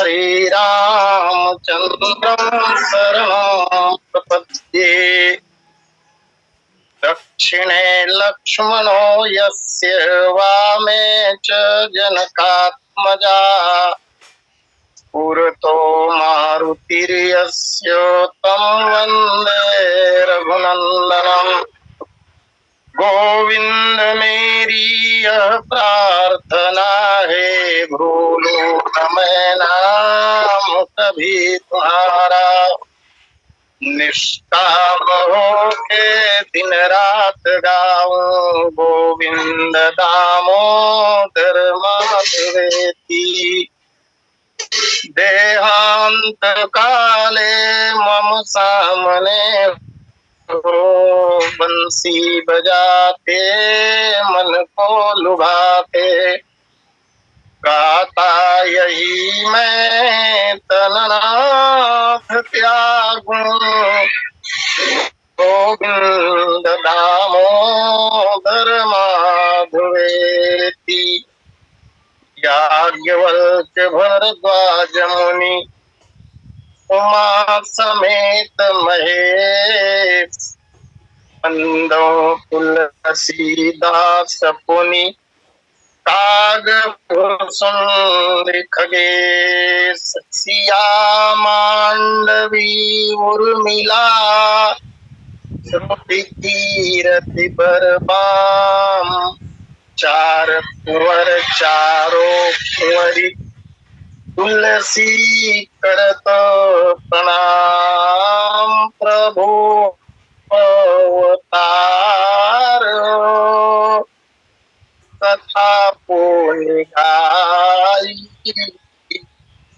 श्री रामचन्द्रं शरणं प्रपद्ये। दक्षिणे लक्ष्मणो यस्य वामे च जनकात्मजा। पुरतो मारुतिर्यस्य तं वन्दे रघुनन्दनम्। गोविंद मेरी यह प्रार्थना है, भूलो न मैं नाम कभी तुम्हारा। निष्काम हो के दिन रात गाऊं, गोविंद दामोदर माधवेति। देहांत काले मम सामने हो, बंसी बजाते मन को लुभाते। गाता यही मैं तननाथ त्यागूं, गोविंद दामोदर माधवेति। याज्ञवल्क्य भरद्वाज मुनि उमा समेत महेश। मंदो तुलसीदास पुनि कागभूषण खगेश। सिया मांडवी उर्मिला, श्रुति कीरति बरबाम। चार कुंवर चारो कुंवरी, तुलसी करत प्रणाम। प्रभु अवतार कथा पुनि गाई,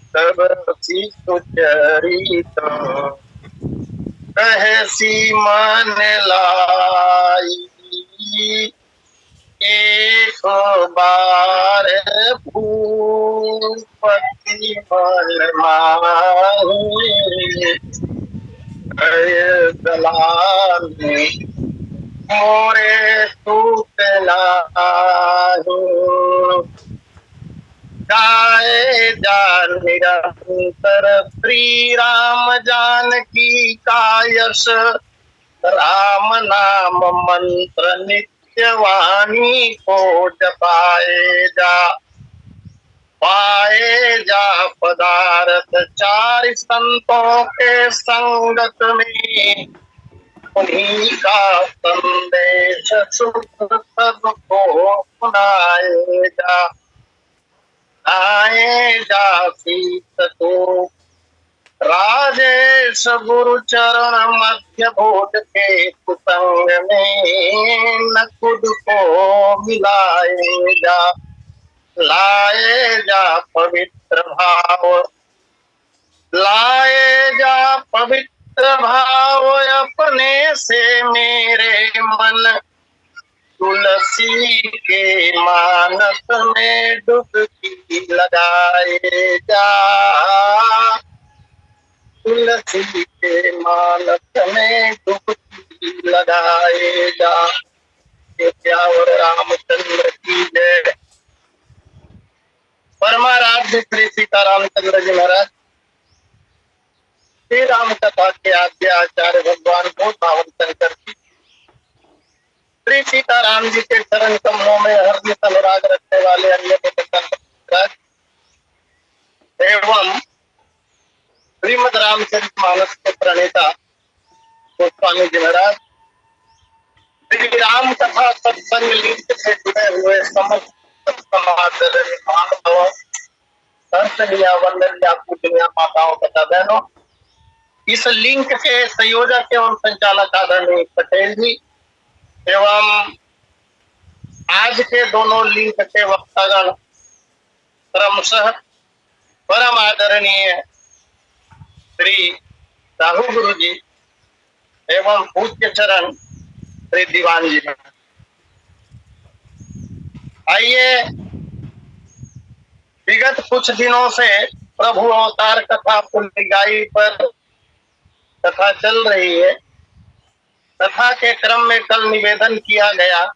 सब सुचरित कहसी मन लाई। एक बार भूपति मन माही, दलानी मोरे टूट नाही। गाए जान निरंतर श्री राम जानकी का यश। राम नाम मंत्र नित्य वाणी को जपाए जा। पाए जा पदार्थ चार संतों के संगत में। उन्हीं का संदेश सुख सबको सुनाएगा। आए जा सीत को राजेश गुरु चरण मध्य भोज के कुसंग में। न खुद को मिलाएगा, लाए जा पवित्र भाव। लाए जा पवित्र भाव अपने से मेरे मन। तुलसी के मानस में डुबकी लगाए जा। तुलसी के मानस में डुबकी लगाए जा। प्यावर रामचंद्र की जय। परमाराध्य श्री सीतारामचंद्र जी महाराज श्री राम कथा के आद्य आचार्य भगवान को पावन शंकर जी श्री सीताराम जी के चरण कमलों में हृदय अनुराग रखने वाले अन्य एवं श्रीमद रामचरितमानस के प्रणेता गोस्वामी जी महाराज श्री राम कथा सत्संग लिंक से जुड़े हुए समस्त समादरणीय मानव, संतनिया वंदनिया पूजनीय माताओं तथा बहनों, इस लिंक के संयोजक एवं संचालक आदरणीय पटेल जी एवं आज के दोनों लिंक के वक्तागण क्रमशः परम आदरणीय श्री राहु गुरु जी एवं पूज्य चरण श्री दीवान जी। आइए, विगत कुछ दिनों से प्रभु अवतार कथा पुण्यगाई पर कथा चल रही है। कथा के क्रम में कल निवेदन किया गया,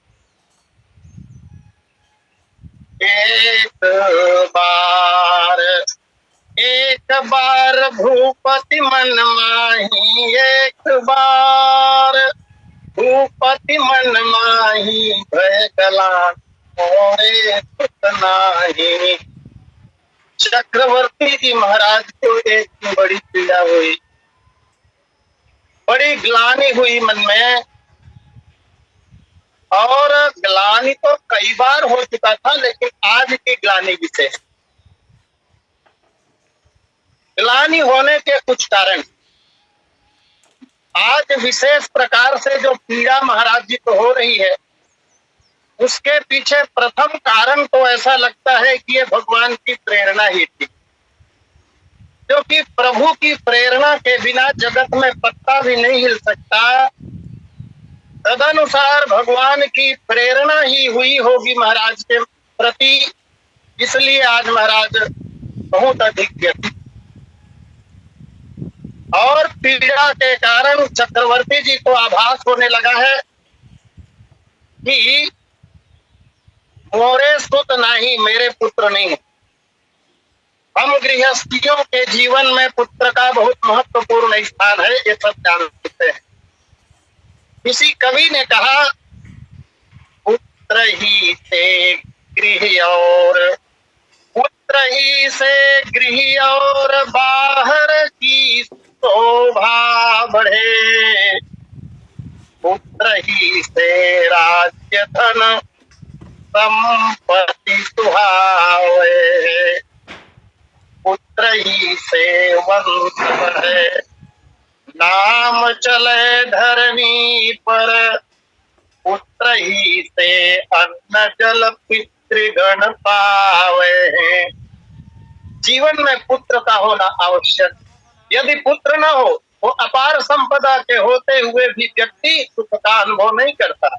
एक एक बार भूपति मन माही, एक बार भूपति मन माही, भय गलान मोरे सुत नाही। चक्रवर्ती जी महाराज को एक बड़ी पीड़ा हुई, बड़ी ग्लानि हुई मन में, और ग्लानि तो कई बार हो चुका था, लेकिन आज की ग्लानि विशेष। ग्लानि होने के कुछ कारण, आज विशेष प्रकार से जो पीड़ा महाराज जी को हो रही है, उसके पीछे प्रथम कारण तो ऐसा लगता है कि ये भगवान की प्रेरणा ही थी, क्योंकि प्रभु की प्रेरणा के बिना जगत में पत्ता भी नहीं हिल सकता। तदनुसार भगवान की प्रेरणा ही हुई होगी महाराज के प्रति, इसलिए आज महाराज बहुत अधिक व्यथित, और पीड़ा के कारण चक्रवर्ती जी को आभास होने लगा है कि मोरे सुत नहीं, मेरे पुत्र नहीं। हम गृहस्थियों के जीवन में पुत्र का बहुत महत्वपूर्ण स्थान है, ये सब जानते हैं। किसी कवि ने कहा, पुत्र ही से गृह और, पुत्र ही से गृह और बाहर की शोभा बढ़े, पुत्र ही से राज्य धन संपत्ति सुहावे, पुत्र ही से वंश बढ़े, नाम चले धरनी पर, पुत्र ही से अन्न जल पितृगण पावे। जीवन में पुत्र का होना आवश्यक। यदि पुत्र न हो तो अपार संपदा के होते हुए भी व्यक्ति सुख का अनुभव नहीं करता।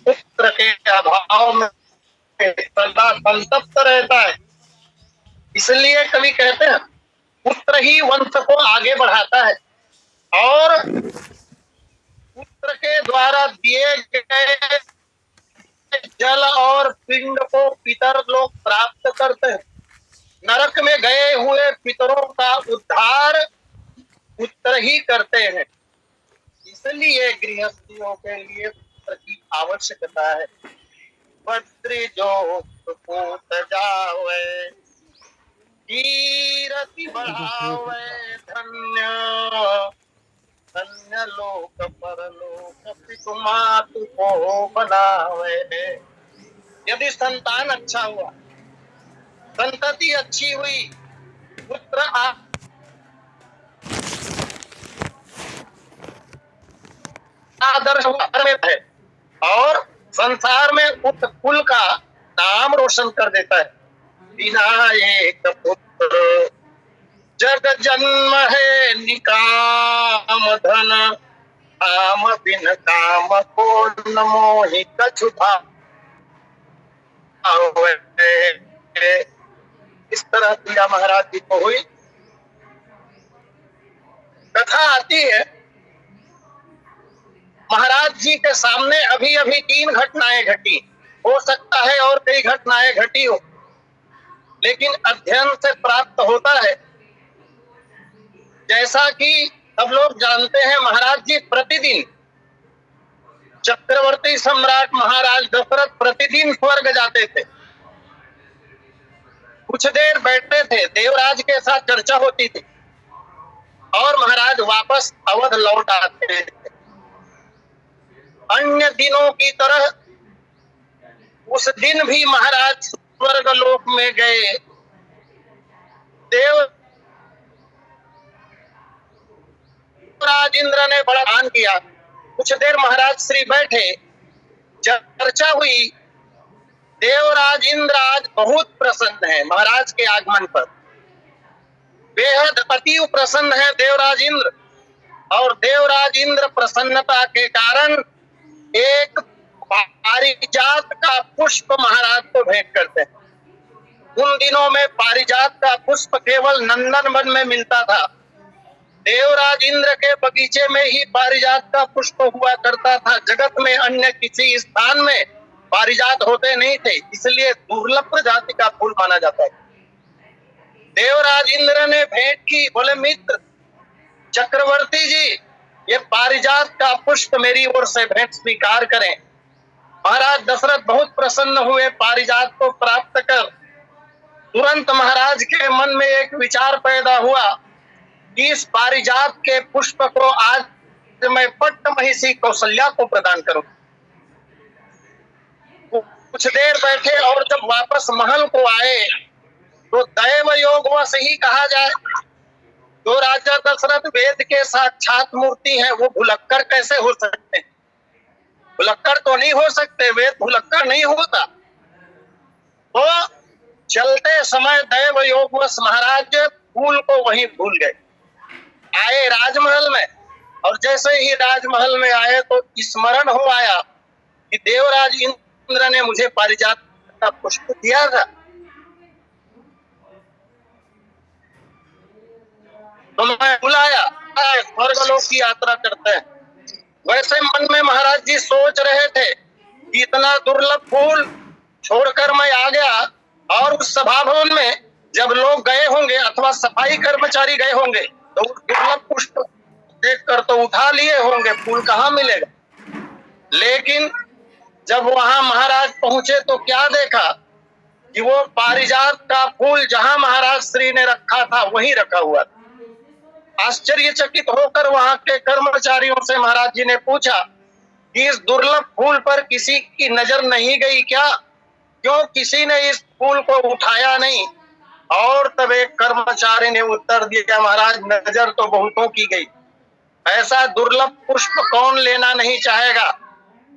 पुत्र के अभाव में सदा संतप्त रहता है। इसलिए कवि कहते हैं, पुत्र ही वंश को आगे बढ़ाता है, और पुत्र के द्वारा दिए गए जल और पिंड को पितर लोग प्राप्त करते हैं। नरक में गए हुए पितरों का उद्धार पुत्र ही करते हैं। इसलिए गृहस्थियों के लिए पुत्र की आवश्यकता है। भद्र जो सुपूत जावे, कीरति बढ़ावे, धन्य धन्य लोक परलोक पितु मातु को बनावे। यदि संतान अच्छा हुआ, संतति अच्छी हुई, पुत्र आदर्श में है और संसार में उस कुल का नाम रोशन कर देता है। बिना एक पुत्र जग जन्म है निकाम धन, काम बिन काम को न मोहि कछु भावे। इस तरह पीड़ा महाराज जी को हुई। कथा आती है, महाराज जी के सामने अभी अभी 3 घटनाएं घटी, हो सकता है और कई घटनाएं घटी हो, लेकिन अध्ययन से प्राप्त होता है, जैसा कि सब लोग जानते हैं, महाराज जी प्रतिदिन, चक्रवर्ती सम्राट महाराज दशरथ प्रतिदिन स्वर्ग जाते थे। कुछ देर बैठते थे, देवराज के साथ चर्चा होती थी, और महाराज वापस अवध लौट आते थे। अन्य दिनों की तरह उस दिन भी महाराज स्वर्ग लोक में गए। देवराज इंद्र ने बड़ा दान किया। कुछ देर महाराज श्री बैठे, चर्चा हुई। देवराज इंद्र आज बहुत प्रसन्न है महाराज के आगमन पर, बेहद अति प्रसन्न है देवराज इंद्र। और देवराज इंद्र प्रसन्नता के कारण एक पारिजात का पुष्प महाराज को भेंट करते हैं। उन दिनों में पारिजात का पुष्प केवल नंदन वन में मिलता था। देवराज इंद्र के बगीचे में ही पारिजात का पुष्प हुआ करता था। जगत में अन्य किसी स्थान में पारिजात होते नहीं थे, इसलिए दुर्लभ प्रजाति का फूल माना जाता है। देवराज इंद्र ने भेंट की, बोले मित्र चक्रवर्ती जी, ये पारिजात का पुष्प मेरी ओर से भेंट स्वीकार करें। महाराज दशरथ बहुत प्रसन्न हुए पारिजात को प्राप्त कर। तुरंत महाराज के मन में एक विचार पैदा हुआ कि इस पारिजात के पुष्प को आज मैं पट्ट महिषी कौशल्या को प्रदान करूं। कुछ देर बैठे और जब वापस महल को आए तो दैव योगवश ही कहा जाए, जो राजा दशरथ वेद के साक्षात मूर्ति हैं वो भुलक्कड़ कैसे हो सकते हैं? भुलक्कड़ तो नहीं हो सकते, वेद भुलक्कड़ नहीं होता। तो चलते समय दैव योगवश महाराज फूल को वहीं भूल गए। आए राजमहल में, और जैसे ही राजमहल में आए तो स्मरण हो आया कि देवराज इंद्र ने मुझे पारिजात का पुष्प दिया था। तो मैं बुलाया, स्वर्गलोक की यात्रा करते हैं। वैसे मन में महाराज जी सोच रहे थे कि इतना दुर्लभ फूल छोड़कर मैं आ गया, और उस सभा भवन में जब लोग गए होंगे अथवा सफाई कर्मचारी गए होंगे तो उस दुर्लभ पुष्प देखकर तो उठा लिए होंगे, फूल कहाँ मिलेगा। लेकिन जब वहां महाराज पहुंचे तो क्या देखा कि वो पारिजात का फूल जहां महाराज श्री ने रखा था वहीं रखा हुआ था। आश्चर्यचकित होकर वहां के कर्मचारियों से महाराज जी ने पूछा कि इस दुर्लभ फूल पर किसी की नजर नहीं गई क्या? क्यों किसी ने इस फूल को उठाया नहीं? और तब एक कर्मचारी ने उत्तर दिया, महाराज नजर तो बहुतों की गई, ऐसा दुर्लभ पुष्प कौन लेना नहीं चाहेगा,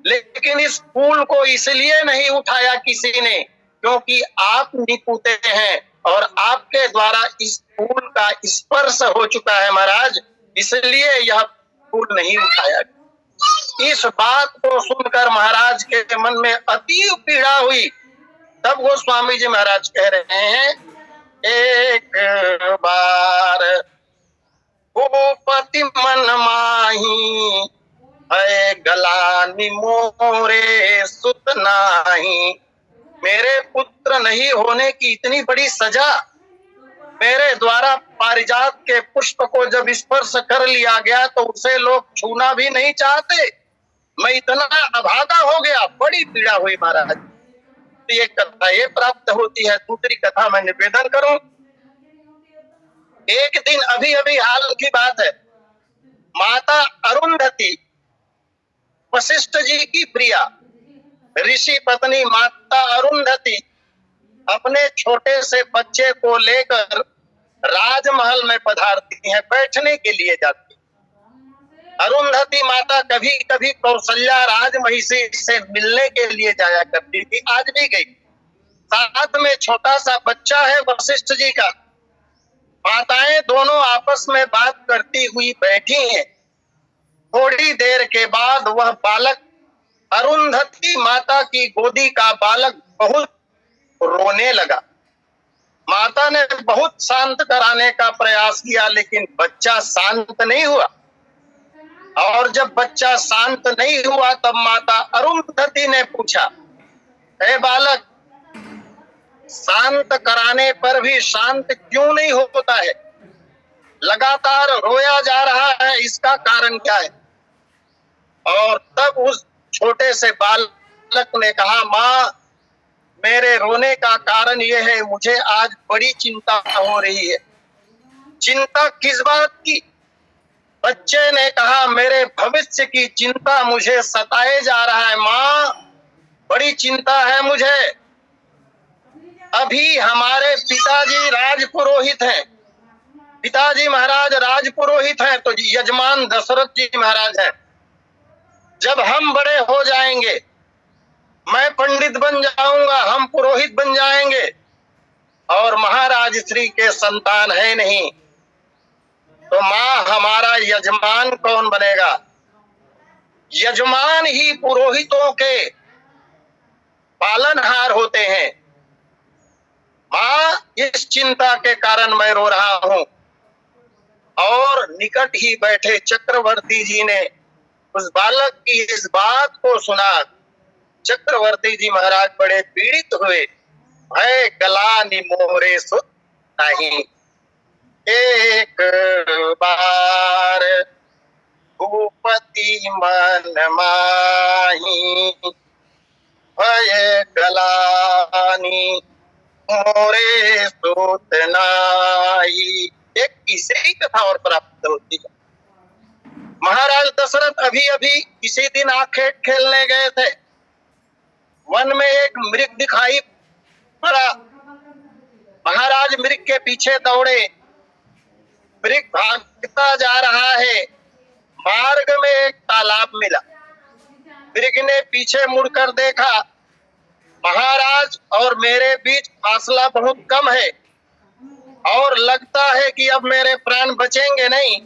लेकिन इस फूल को इसलिए नहीं उठाया किसी ने क्योंकि आप निपुते हैं और आपके द्वारा इस फूल का स्पर्श हो चुका है महाराज, इसलिए यह फूल नहीं उठाया। इस बात को सुनकर महाराज के मन में अति पीड़ा हुई। तब वो स्वामी जी महाराज कह रहे हैं, एक बार भूपति मन माही है गलानी मोरे सुत नाही। मेरे पुत्र नहीं होने की इतनी बड़ी सजा, मेरे द्वारा पारिजात के पुष्प को जब स्पर्श कर लिया गया तो उसे लोग छूना भी नहीं चाहते, मैं इतना अभागा हो गया, बड़ी पीड़ा हुई महाराज। एक कथा ये प्राप्त होती है। दूसरी कथा मैं निवेदन करूं। एक दिन अभी अभी हाल की बात है, माता अरुंधति वशिष्ठ जी की प्रिया ऋषि पत्नी माता अरुंधति अपने छोटे से बच्चे को लेकर राजमहल में पधारती हैं, बैठने के लिए जाती। अरुंधति माता कभी कभी कौशल्या राजमहिषी से मिलने के लिए जाया करती थी, आज भी गई। साथ में छोटा सा बच्चा है वशिष्ठ जी का। माताएं दोनों आपस में बात करती हुई बैठी हैं। थोड़ी देर के बाद वह बालक, अरुंधति माता की गोदी का बालक बहुत रोने लगा। माता ने बहुत शांत कराने का प्रयास किया लेकिन बच्चा शांत नहीं हुआ, और जब बच्चा शांत नहीं हुआ तब माता अरुंधति ने पूछा, हे बालक, शांत कराने पर भी शांत क्यों नहीं होता है? लगातार रोया जा रहा है, इसका कारण क्या है? और तब उस छोटे से बालक ने कहा, माँ, मेरे रोने का कारण यह है, मुझे आज बड़ी चिंता हो रही है। चिंता किस बात की? बच्चे ने कहा, मेरे भविष्य की चिंता मुझे सताए जा रहा है माँ, बड़ी चिंता है मुझे। अभी हमारे पिताजी राजपुरोहित हैं, पिताजी महाराज राजपुरोहित हैं, तो यजमान दशरथ जी महाराज हैं। जब हम बड़े हो जाएंगे, मैं पंडित बन जाऊंगा, हम पुरोहित बन जाएंगे, और महाराज श्री के संतान है नहीं, तो माँ हमारा यजमान कौन बनेगा? यजमान ही पुरोहितों के पालनहार होते हैं। माँ, इस चिंता के कारण मैं रो रहा हूं। और निकट ही बैठे चक्रवर्ती जी ने उस बालक की इस बात को सुना। चक्रवर्ती जी महाराज बड़े पीड़ित हुए। भय गला निमोरे सुत नहीं। एक बार भूपति मन माही, भय गलानी मोरे सूत नाई। एक तीसरी कथा और प्राप्त होती है। महाराज दशरथ अभी अभी इसी दिन आखेट खेलने गए थे। वन में एक मृग दिखाई पड़ा। महाराज मृग के पीछे दौड़े। मृग भागता जा रहा है। मार्ग में एक तालाब मिला। मृग ने पीछे मुड़कर देखा, महाराज और मेरे बीच फासला बहुत कम है और लगता है कि अब मेरे प्राण बचेंगे नहीं।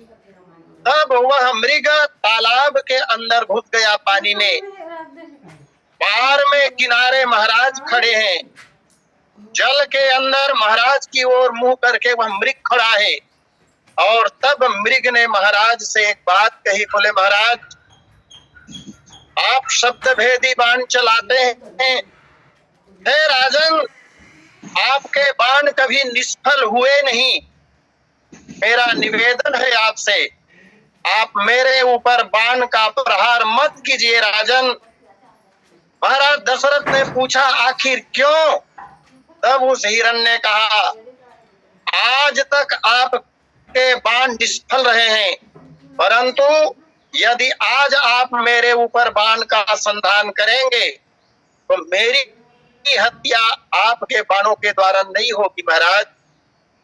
तब वह मृग तालाब के अंदर घुस गया पानी में। बाहर में किनारे महाराज खड़े हैं। जल के अंदर महाराज की ओर मुंह करके वह मृग खड़ा है। और तब मृग ने महाराज से एक बात कही, बोले महाराज आप शब्द भेदी बाण चलाते हैं। हे राजन, आपके बाण कभी निष्फल हुए नहीं। मेरा निवेदन है आपसे, आप मेरे ऊपर बाण का प्रहार मत कीजिए राजन। महाराज दशरथ ने पूछा आखिर क्यों? तब उस हिरण ने कहा, आज तक आपके बाण निष्फल रहे हैं, परंतु यदि आज आप मेरे ऊपर बाण का संधान करेंगे तो मेरी हत्या आपके बाणों के द्वारा नहीं होगी महाराज,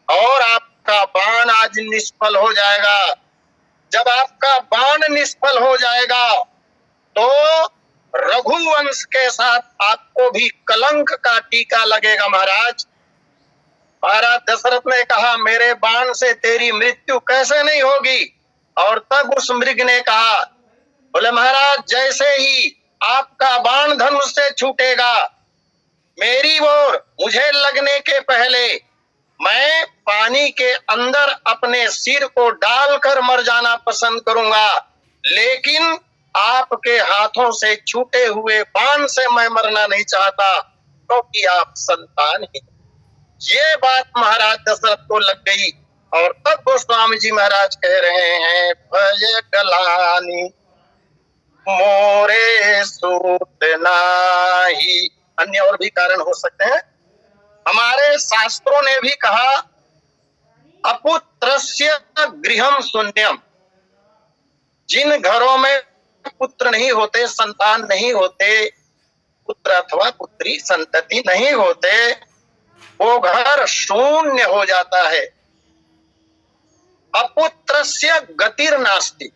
और आपका बाण आज निष्फल हो जाएगा। जब आपका बाण निष्फल हो जाएगा तो रघुवंश के साथ आपको भी कलंक का टीका लगेगा महाराज। महाराज दशरथ ने कहा, मेरे बाण से तेरी मृत्यु कैसे नहीं होगी? और तब उस मृग ने कहा, बोले महाराज जैसे ही आपका बाण धनुष से छूटेगा, मेरी ओर मुझे लगने के पहले मैं पानी के अंदर अपने सिर को डालकर मर जाना पसंद करूंगा, लेकिन आपके हाथों से छूटे हुए बाण से मैं मरना नहीं चाहता, क्योंकि आप संतान हैं। ये बात महाराज दशरथ को लग गई। और तब गोस्वामी जी महाराज कह रहे हैं, भय गलानी मोरे सूत नाही। अन्य और भी कारण हो सकते हैं। हमारे शास्त्रों ने भी कहा, अपुत्रस्य गृहम शून्यम। जिन घरों में पुत्र नहीं होते, संतान नहीं होते, पुत्र अथवा पुत्री संतति नहीं होते, वो घर शून्य हो जाता है। अपुत्रस्य गतिर नास्ति,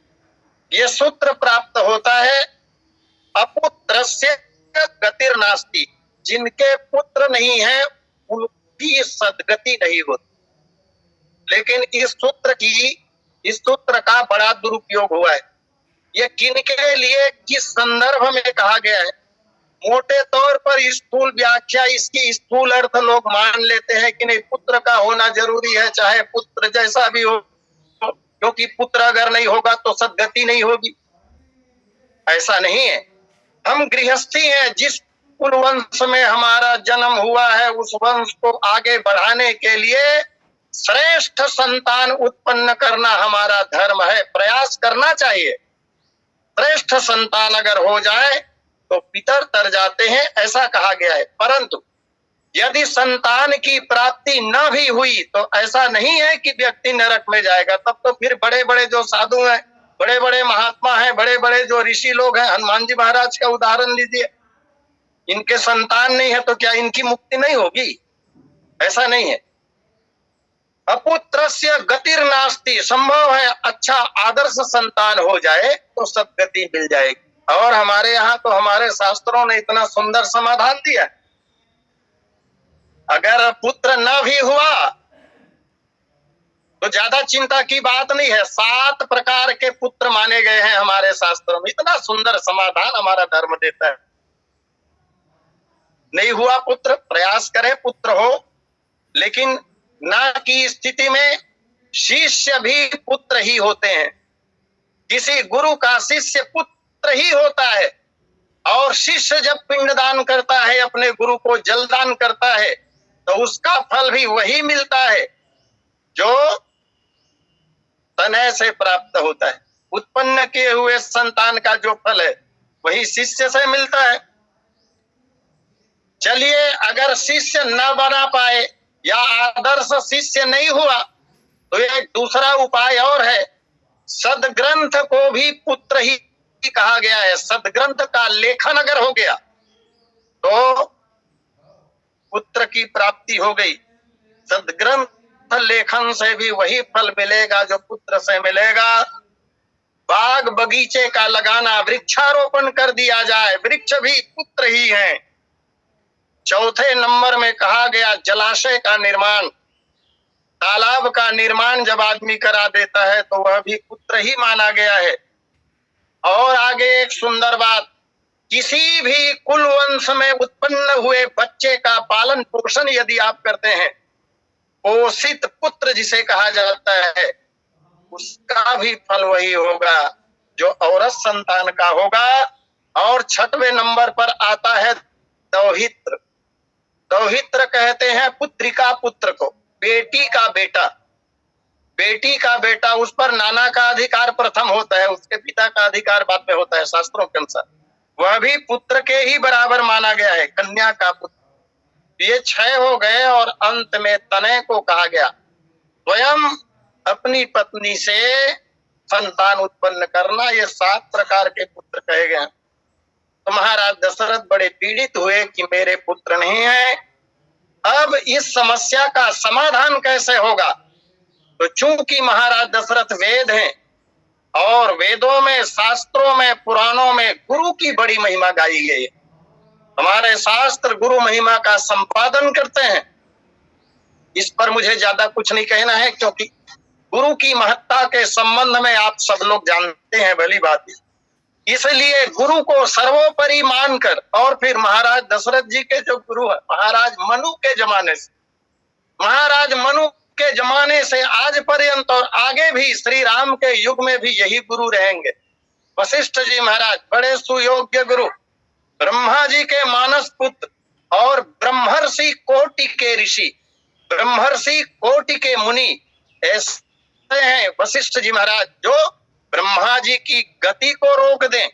ये सूत्र प्राप्त होता है। अपुत्रस्य गतिर नास्ति, जिनके पुत्र नहीं है उनकी सद्गति नहीं होती। लेकिन इस सूत्र का बड़ा दुरुपयोग हुआ है। ये किनके लिए, किस संदर्भ में कहा गया है? मोटे तौर पर स्थूल व्याख्या, इसकी स्थूल अर्थ लोग मान लेते हैं कि नहीं, पुत्र का होना जरूरी है, चाहे पुत्र जैसा भी हो, क्योंकि पुत्र अगर नहीं होगा तो सद्गति नहीं होगी। ऐसा नहीं है। हम गृहस्थी हैं, जिस कुल वंश में हमारा जन्म हुआ है उस वंश को आगे बढ़ाने के लिए श्रेष्ठ संतान उत्पन्न करना हमारा धर्म है। प्रयास करना चाहिए। श्रेष्ठ संतान अगर हो जाए तो पितर तर जाते हैं, ऐसा कहा गया है। परंतु यदि संतान की प्राप्ति न भी हुई तो ऐसा नहीं है कि व्यक्ति नरक में जाएगा। तब तो फिर बड़े बड़े जो साधु हैं, बड़े बड़े महात्मा हैं, बड़े बड़े जो ऋषि लोग हैं, हनुमान जी महाराज का उदाहरण लीजिए, इनके संतान नहीं है तो क्या इनकी मुक्ति नहीं होगी? ऐसा नहीं है। अपुत्रस्य गतिर नास्ति, संभव है अच्छा आदर्श संतान हो जाए तो सद्गति मिल जाएगी। और हमारे यहाँ तो हमारे शास्त्रों ने इतना सुंदर समाधान दिया, अगर पुत्र न भी हुआ तो ज्यादा चिंता की बात नहीं है। 7 प्रकार के पुत्र माने गए हैं हमारे शास्त्रों में। इतना सुंदर समाधान हमारा धर्म देता है। नहीं हुआ पुत्र, प्रयास करें पुत्र हो, लेकिन न की स्थिति में शिष्य भी पुत्र ही होते हैं। किसी गुरु का शिष्य पुत्र ही होता है। और शिष्य जब पिंडदान करता है, अपने गुरु को जलदान करता है, तो उसका फल भी वही मिलता है। जो तनय से प्राप्त होता है। उत्पन्न किए हुए संतान का जो फल है वही शिष्य से मिलता है। चलिए, अगर शिष्य न बना पाए या आदर्श शिष्य नहीं हुआ तो एक दूसरा उपाय और है। सदग्रंथ को भी पुत्र ही कहा गया है। सदग्रंथ का लेखन अगर हो गया तो पुत्र की प्राप्ति हो गई। सदग्रंथ लेखन से भी वही फल मिलेगा जो पुत्र से मिलेगा। बाग बगीचे का लगाना, वृक्षारोपण कर दिया जाए, वृक्ष भी पुत्र ही हैं। चौथे नंबर में कहा गया जलाशय का निर्माण, तालाब का निर्माण जब आदमी करा देता है तो वह भी पुत्र ही माना गया है। और आगे एक सुंदर बात, किसी भी कुल वंश में उत्पन्न हुए बच्चे का पालन पोषण यदि आप करते हैं, पोषित पुत्र जिसे कहा जाता है, उसका भी फल वही होगा जो औरत संतान का होगा। और छठवें नंबर पर आता है दौहित्र। दौहित्र कहते हैं पुत्रिका पुत्र को, बेटी का बेटा। बेटी का बेटा, उस पर नाना का अधिकार प्रथम होता है, उसके पिता का अधिकार बाद में होता है शास्त्रों के अनुसार। वह भी पुत्र के ही बराबर माना गया है, कन्या का पुत्र। ये 6 हो गए। और अंत में तनय को कहा गया, स्वयं अपनी पत्नी से संतान उत्पन्न करना। ये 7 प्रकार के पुत्र कहे गए। तो महाराज दशरथ बड़े पीड़ित हुए कि मेरे पुत्र नहीं है। अब इस समस्या का समाधान कैसे होगा? तो चूंकि महाराज दशरथ वेद हैं और वेदों में, शास्त्रों में, पुराणों में गुरु की बड़ी महिमा गाई गई है। हमारे शास्त्र गुरु महिमा का संपादन करते हैं। इस पर मुझे ज्यादा कुछ नहीं कहना है, क्योंकि गुरु की महत्ता के संबंध में आप सब लोग जानते हैं भली बात। इसलिए गुरु को सर्वोपरि मानकर, और फिर महाराज दशरथ जी के जो गुरु है महाराज मनु के जमाने से, महाराज मनु के जमाने से आज पर्यंत और आगे भी श्री राम के युग में भी यही गुरु रहेंगे। वशिष्ठ जी महाराज बड़े सुयोग्य गुरु, ब्रह्मा जी के मानस पुत्र और ब्रह्मर्षि कोटि के ऋषि, ब्रह्मर्षि कोटि के मुनि ऐसे हैं वशिष्ठ जी महाराज, जो ब्रह्मा जी की गति को रोक दें,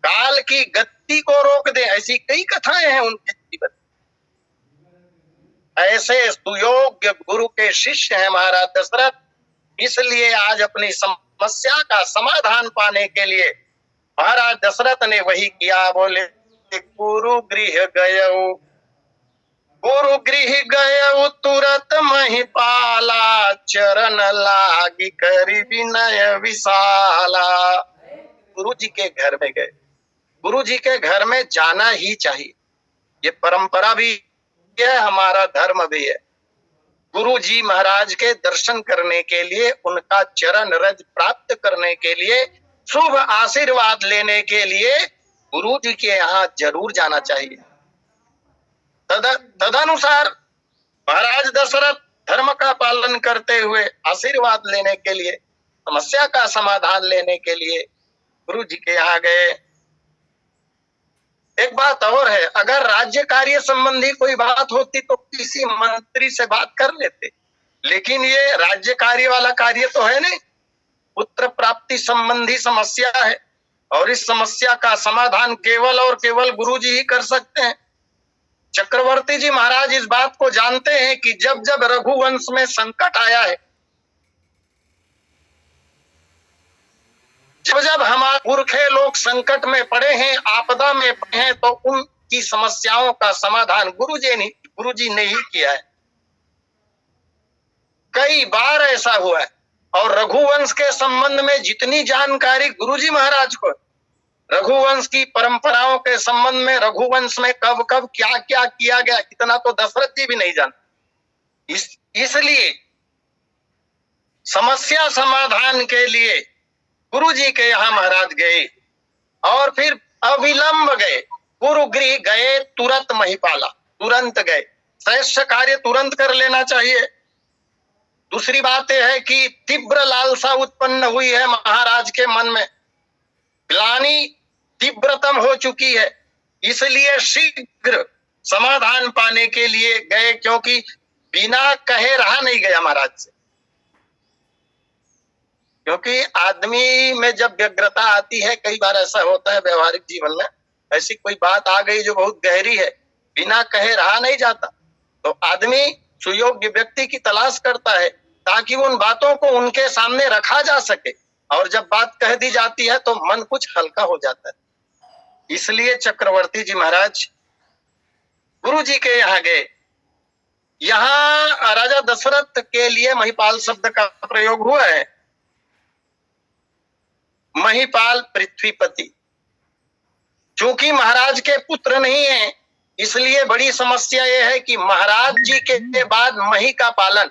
काल की गति को रोक दें। ऐसी कई कथाएं हैं उनके जीवन। ऐसे सुयोग्य गुरु के शिष्य हैं महाराज दशरथ। इसलिए आज अपनी समस्या का समाधान पाने के लिए महाराज दशरथ ने वही किया। बोले गुरु गृह गयऊ, गुरु गृह गयऊ तुरत महिपाला, चरण लागी करी विनय विशाला। गुरु जी के घर में गए। गुरु जी के घर में जाना ही चाहिए, ये परंपरा भी है, हमारा धर्म भी है। गुरु जी महाराज के दर्शन करने के लिए, उनका चरण रज प्राप्त करने के लिए, शुभ आशीर्वाद लेने के लिए गुरु जी के यहाँ जरूर जाना चाहिए। तदनुसार महाराज दशरथ धर्म का पालन करते हुए आशीर्वाद लेने के लिए, समस्या का समाधान लेने के लिए गुरु जी के यहाँ गए। एक बात और है, अगर राज्य कार्य संबंधी कोई बात होती तो किसी मंत्री से बात कर लेते, लेकिन ये राज्य कार्य वाला कार्य तो है नहीं, पुत्र प्राप्ति संबंधी समस्या है और इस समस्या का समाधान केवल और केवल गुरु जी ही कर सकते हैं। चक्रवर्ती जी महाराज इस बात को जानते हैं कि जब जब रघुवंश में संकट आया है, जब जब हमारे पुरखे लोग संकट में पड़े हैं, आपदा में पड़े हैं, तो उनकी समस्याओं का समाधान गुरु जी ने ही किया है। कई बार ऐसा हुआ है। और रघुवंश के संबंध में जितनी जानकारी गुरु जी महाराज को, रघुवंश की परंपराओं के संबंध में, रघुवंश में कब कब क्या क्या किया गया, इतना तो दशरथ जी भी नहीं जानते। इसलिए समस्या समाधान के लिए गुरु जी के यहाँ महाराज गए और फिर अविलंब गए, गुरु गृह गए, तुरंत महिपाला, तुरंत गए। श्रेष्ठ कार्य तुरंत कर लेना चाहिए। दूसरी बात यह है कि तीव्र लालसा उत्पन्न हुई है महाराज के मन में, ग्लानि तीव्रतम हो चुकी है, इसलिए शीघ्र समाधान पाने के लिए गए, क्योंकि बिना कहे रहा नहीं गया महाराज से। क्योंकि आदमी में जब व्यग्रता आती है, कई बार ऐसा होता है व्यवहारिक जीवन में, ऐसी कोई बात आ गई जो बहुत गहरी है, बिना कहे रहा नहीं जाता, तो आदमी सुयोग्य व्यक्ति की तलाश करता है ताकि उन बातों को उनके सामने रखा जा सके, और जब बात कह दी जाती है तो मन कुछ हल्का हो जाता है। इसलिए चक्रवर्ती जी महाराज गुरु जी के यहाँ गए। यहाँ राजा दशरथ के लिए महिपाल शब्द का प्रयोग हुआ है। महिपाल पृथ्वीपति, चूंकि महाराज के पुत्र नहीं है, इसलिए बड़ी समस्या यह है कि महाराज जी के बाद मही का पालन,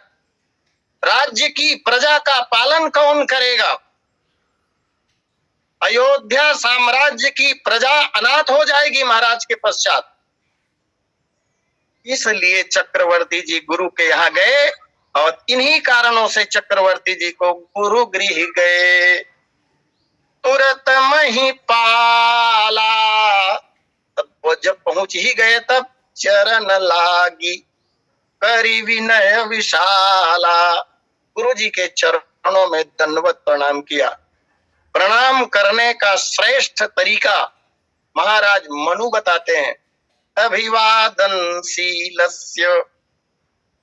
राज्य की प्रजा का पालन कौन करेगा? अयोध्या साम्राज्य की प्रजा अनाथ हो जाएगी महाराज के पश्चात। इसलिए चक्रवर्ती जी गुरु के यहाँ गए, और इन्हीं कारणों से चक्रवर्ती जी को गुरु गृह गए। तुरत महिपाला, तब वो जब पहुंच ही गए तब चरण लागी करी विनय विशाला, गुरु जी के चरणों में दंडवत प्रणाम किया। प्रणाम करने का श्रेष्ठ तरीका महाराज मनु बताते हैं। अभिवादनशीलस्य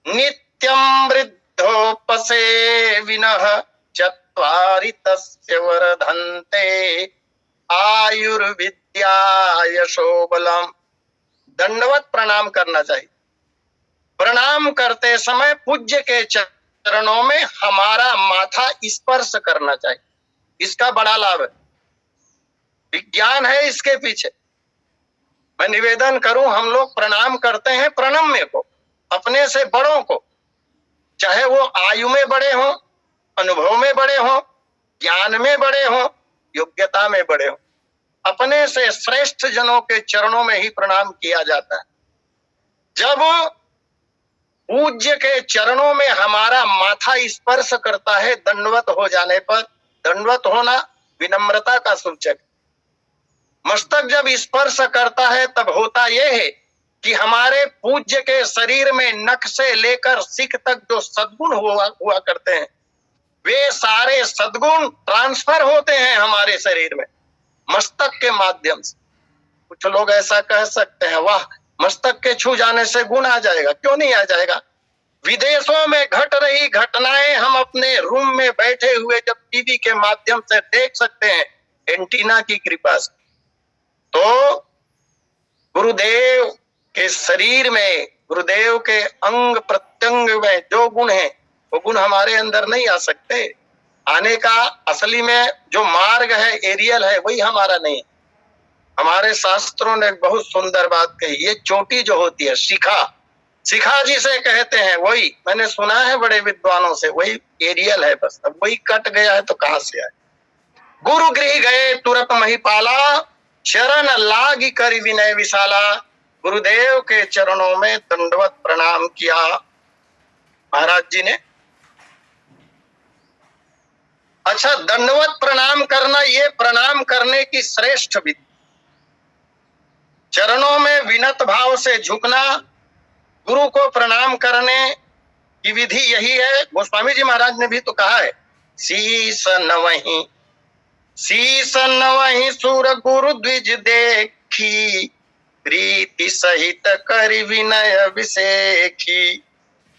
नित्यं वृद्धोपसेविनः चत्वारि तस्य वर्धन्ते आयुर्विद्या यशो बलम्। दंडवत प्रणाम करना चाहिए। प्रणाम करते समय पूज्य के चरणों में हमारा माथा स्पर्श करना चाहिए। इसका बड़ा लाभ है, विज्ञान है इसके पीछे। मैं निवेदन करूं, हम लोग प्रणाम करते हैं प्रणम्य को, अपने से बड़ों को, चाहे वो आयु में बड़े हों, अनुभव में बड़े हों, ज्ञान में बड़े हों, योग्यता में बड़े हों, अपने से श्रेष्ठ जनों के चरणों में ही प्रणाम किया जाता है। जब पूज्य के चरणों में हमारा माथा स्पर्श करता है दंडवत हो जाने पर, दंडवत होना विनम्रता का सूचक, मस्तक जब स्पर्श करता है तब होता यह है कि हमारे पूज्य के शरीर में नख से लेकर सिख तक जो सद्गुण हुआ करते हैं, वे सारे सद्गुण ट्रांसफर होते हैं हमारे शरीर में मस्तक के माध्यम से। कुछ लोग ऐसा कह सकते हैं, वाह मस्तक के छू जाने से गुण आ जाएगा। क्यों नहीं आ जाएगा? विदेशों में घट रही घटनाएं हम अपने रूम में बैठे हुए जब टीवी के माध्यम से देख सकते हैं, एंटीना की कृपा से। तो गुरुदेव के शरीर में, गुरुदेव के अंग प्रत्यंग में जो गुण है, वो गुण हमारे अंदर नहीं आ सकते। आने का असली में जो मार्ग है, एरियल है, वही हमारा नहीं है। हमारे शास्त्रों ने बहुत सुंदर बात कही, ये चोटी जो होती है, शिखा, शिखा जिसे कहते हैं, वही मैंने सुना है बड़े विद्वानों से, वही एरियल है। बस अब वही कट गया है तो कहां से आए? गुरु गृह गए तुरत महिपाला, शरण लागी करि विनय विशाला। गुरुदेव के चरणों में दंडवत प्रणाम किया महाराज जी ने। अच्छा, दंडवत प्रणाम करना, ये प्रणाम करने की श्रेष्ठ विधि, चरणों में विनत भाव से झुकना, गुरु को प्रणाम करने की विधि यही है। गोस्वामी जी महाराज ने भी तो कहा है, शीस नवहि सूर गुरु द्विज देखी, प्रीति सहित करि विनय विसेखी।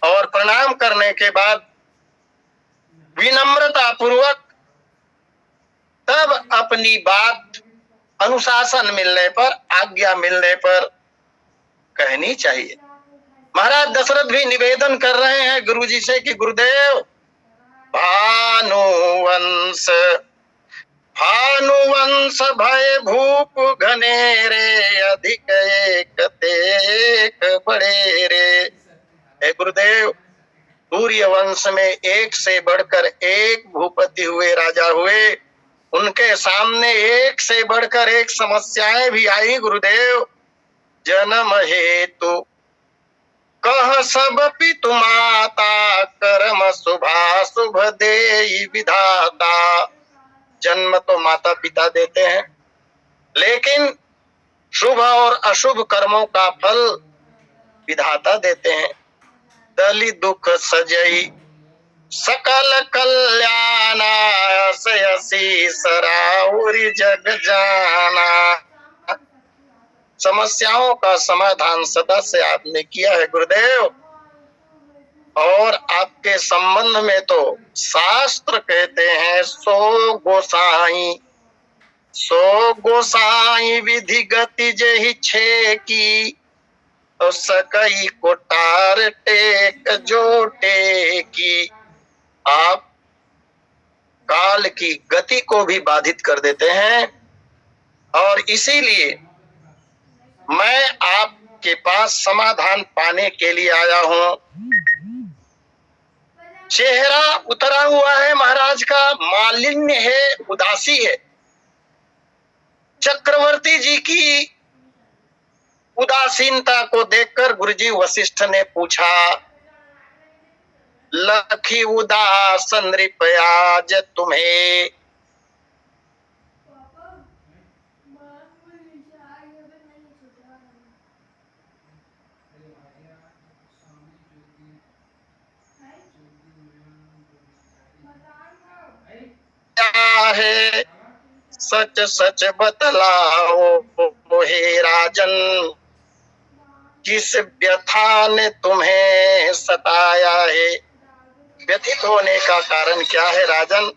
और प्रणाम करने के बाद विनम्रता पूर्वक तब अपनी बात अनुशासन मिलने पर, आज्ञा मिलने पर कहनी चाहिए। महाराज दशरथ भी निवेदन कर रहे हैं गुरु जी से कि गुरुदेव, भानुवंश भय भूप घनेरे, अधिक एक तेक बड़े रे। हे गुरुदेव, सूर्य वंश में एक से बढ़कर एक भूपति हुए, राजा हुए, उनके सामने एक से बढ़कर एक समस्याएं भी आई। गुरुदेव, जन्म हेतु कह सब पितु माता, कर्म शुभा शुभ देई विधाता। जन्म तो माता पिता देते हैं, लेकिन शुभ और अशुभ कर्मों का फल विधाता देते हैं। दलि दुख सजई सकल कल्याणाय शीस राउरी जग जाना। समस्याओं का समाधान सदा से आपने किया है गुरुदेव, और आपके संबंध में तो शास्त्र कहते हैं सो गोसाई विधि गति जही छे की, और सकई कोटार टेक जो टेकी। आप काल की गति को भी बाधित कर देते हैं, और इसीलिए मैं आपके पास समाधान पाने के लिए आया हूं। चेहरा उतरा हुआ है महाराज का, मालिन्य है, उदासी है। चक्रवर्ती जी की उदासीनता को देखकर गुरुजी वशिष्ठ ने पूछा, लखी उदास नृपयाज तुम्हें। क्या है सच सच बतलाओ हे राजन, किस व्यथा ने तुम्हें सताया है। व्यथित होने का कारण क्या है राजन?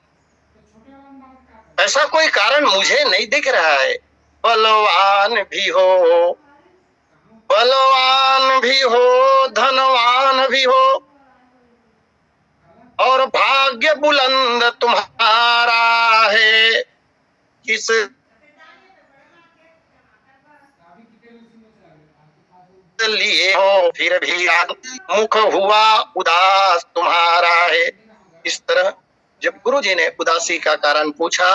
ऐसा कोई कारण मुझे नहीं दिख रहा है। बलवान भी हो, धनवान भी हो, और भाग्य बुलंद तुम्हारा है। किस लिए हो फिर भी मुख हुआ उदास तुम्हारा है। इस तरह जब गुरु जी ने उदासी का कारण पूछा,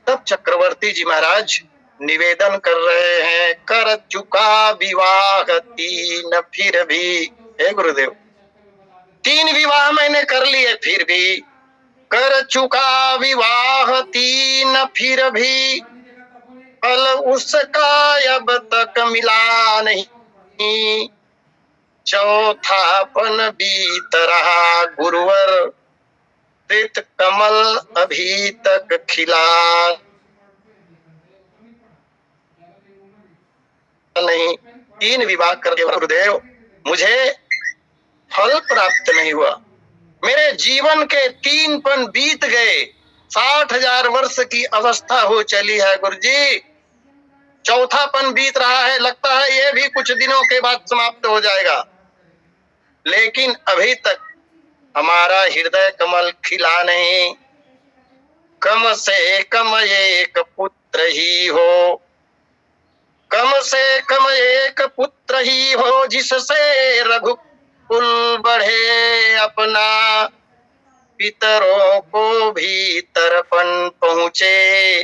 तब चक्रवर्ती जी महाराज निवेदन कर रहे हैं, कर चुका विवाह 3 फिर भी। हे गुरुदेव, 3 विवाह मैंने कर लिए, फिर भी कर चुका विवाह 3 फिर भी, फल उसका अब तक मिला नहीं। चौथापन बीत रहा गुरुवर, प्रीत कमल अभी तक खिला नहीं। 3 विवाह करके गुरुदेव मुझे फल प्राप्त नहीं हुआ। मेरे जीवन के 3 पन बीत गए। 60,000 वर्ष की अवस्था हो चली है गुरुजी, चौथापन बीत रहा है। लगता है ये भी कुछ दिनों के बाद समाप्त हो जाएगा, लेकिन अभी तक हमारा हृदय कमल खिला नहीं। कम से कम एक पुत्र ही हो, कम से कम एक पुत्र ही हो, जिससे रघुकुल बढ़े अपना, पितरों को भी तर्पण पहुंचे,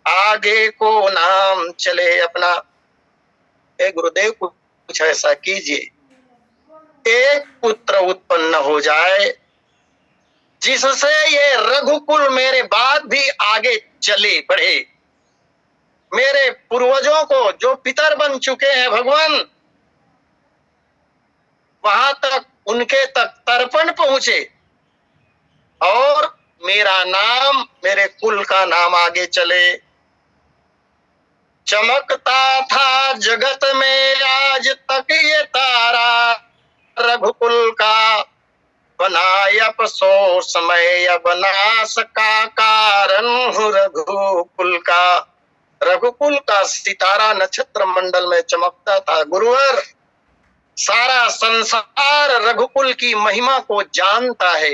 आगे को नाम चले अपना। हे गुरुदेव, कुछ ऐसा कीजिए, एक पुत्र उत्पन्न हो जाए जिससे ये रघुकुल मेरे बाद भी आगे चले बढ़े। मेरे पूर्वजों को जो पितर बन चुके हैं भगवान, वहां तक उनके तक तर्पण पहुंचे, और मेरा नाम, मेरे कुल का नाम आगे चले। चमकता था जगत में आज तक ये तारा, रघुकुल का बनाए अफसोस मैं, अब नाश का कारण हूँ रघुकुल का। रघुकुल का सितारा नक्षत्र मंडल में चमकता था गुरुवर। सारा संसार रघुकुल की महिमा को जानता है,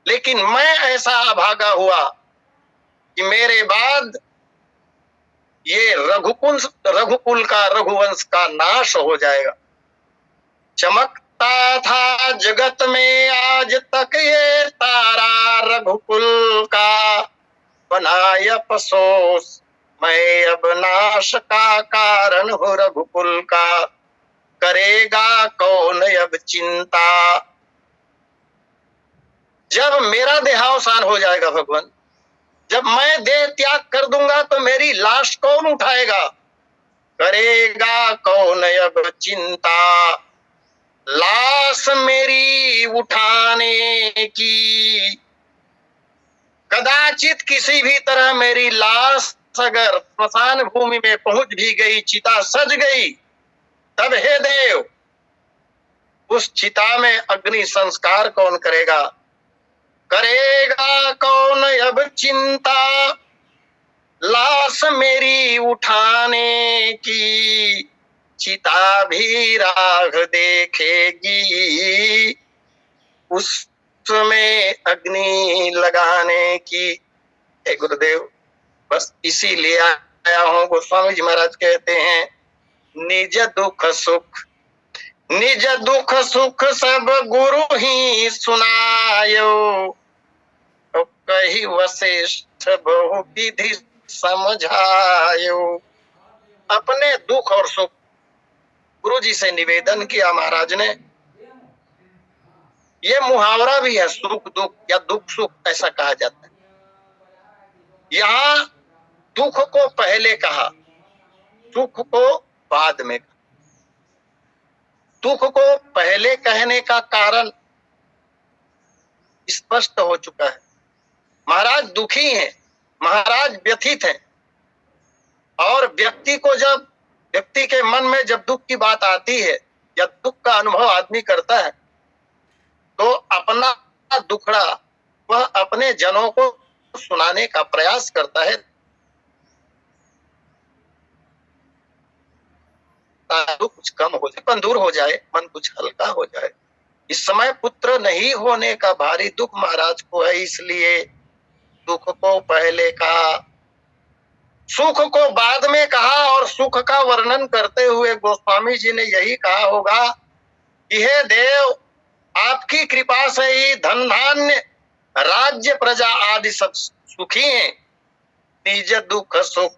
लेकिन मैं ऐसा अभागा हुआ कि मेरे बाद ये रघुकुल का, रघुवंश का नाश हो जाएगा। चमकता था जगत में आज तक ये तारा, रघुकुल का बनाए अफसोस मैं, अब नाश का कारण हूँ रघुकुल का। करेगा कौन अब चिंता, जब मेरा देहावसान हो जाएगा भगवान, जब मैं देह त्याग कर दूंगा तो मेरी लाश कौन उठाएगा। करेगा कौन अब चिंता, लाश मेरी उठाने की, कदाचित किसी भी तरह मेरी लाश अगर स्मशान भूमि में पहुंच भी गई, चिता सज गई, तब हे देव उस चिता में अग्नि संस्कार कौन करेगा? करेगा कौन अब चिंता लाश मेरी उठाने की, चिता भी राख देखेगी उसमें अग्नि लगाने की। हे गुरुदेव, बस इसीलिए आया हूं। गोस्वामी जी महाराज कहते हैं, निज दुख सुख सब गुरु ही सुनायो, तो कही वशिष्ठ बहु विधि समझायो। अपने दुख और सुख गुरु जी से निवेदन किया महाराज ने। ये मुहावरा भी है, सुख दुख या दुख सुख ऐसा कहा जाता है। यहाँ दुख को पहले कहा, सुख को बाद में कहा। दुख को पहले कहने का कारण स्पष्ट हो चुका है। महाराज दुखी हैं, महाराज व्यथित हैं, और व्यक्ति के मन में जब दुख की बात आती है या दुख का अनुभव आदमी करता है, तो अपना दुखड़ा वह अपने जनों को सुनाने का प्रयास करता है, दुख कुछ कम हो जाए, दूर हो जाए, मन कुछ हल्का हो जाए। इस समय पुत्र नहीं होने का भारी दुख महाराज को है, इसलिए दुख को पहले कहा, सुख को बाद में कहा। और सुख का वर्णन करते हुए गोस्वामी जी ने यही कहा होगा कि हे देव, आपकी कृपा से ही धन धान्य राज्य प्रजा आदि सब सुखी हैं। निज दुख सुख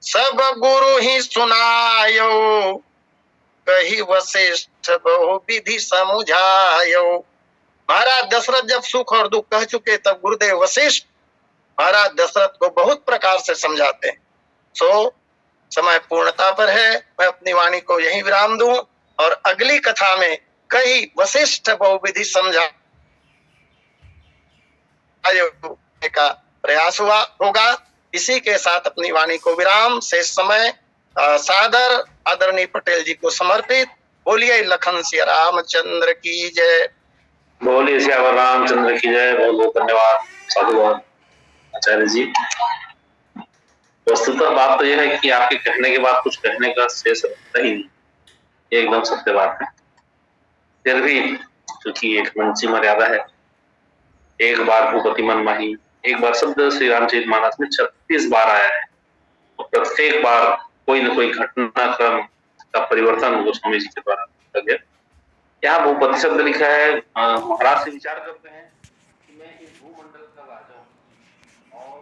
सब गुरु ही सुनायो, कही वशिष्ठ बहु विधि समझायो। महाराज दशरथ जब सुख और दुख कह चुके, तब गुरुदेव वशिष्ठ महाराज दशरथ को बहुत प्रकार से समझाते हैं। सो समय पूर्णता पर है, मैं अपनी वाणी को यहीं विराम दूं और अगली कथा में कई वशिष्ठ बहुविधि समझा का प्रयास हुआ होगा। इसी के साथ अपनी वाणी को विराम, शेष समय सादर आदरणीय पटेल जी को समर्पित। बोलिए लखन सिया रामचंद्र की जय। बोलिए श्यावर रामचंद्र की जय। बहुत बहुत धन्यवाद साधुवाद आचार्य जी। वस्तुतः बात तो यह है कि आपके कहने के बाद कुछ कहने का शेष रहता ही नहीं, ये एकदम सत्य बात है। फिर भी क्योंकि एक मंची मर्यादा है, एक बार भूपति मन माही, एक बार शब्द श्री रामचरितमानस में 36 बार आया है, तो प्रत्येक बार कोई न कोई घटनाक्रम का परिवर्तन गोस्वामी जी के द्वारा किया गया। यहाँ भूपति शब्द लिखा है। महाराज से विचार करते हैं कि मैं इस भूमंडल का राजा हूँ और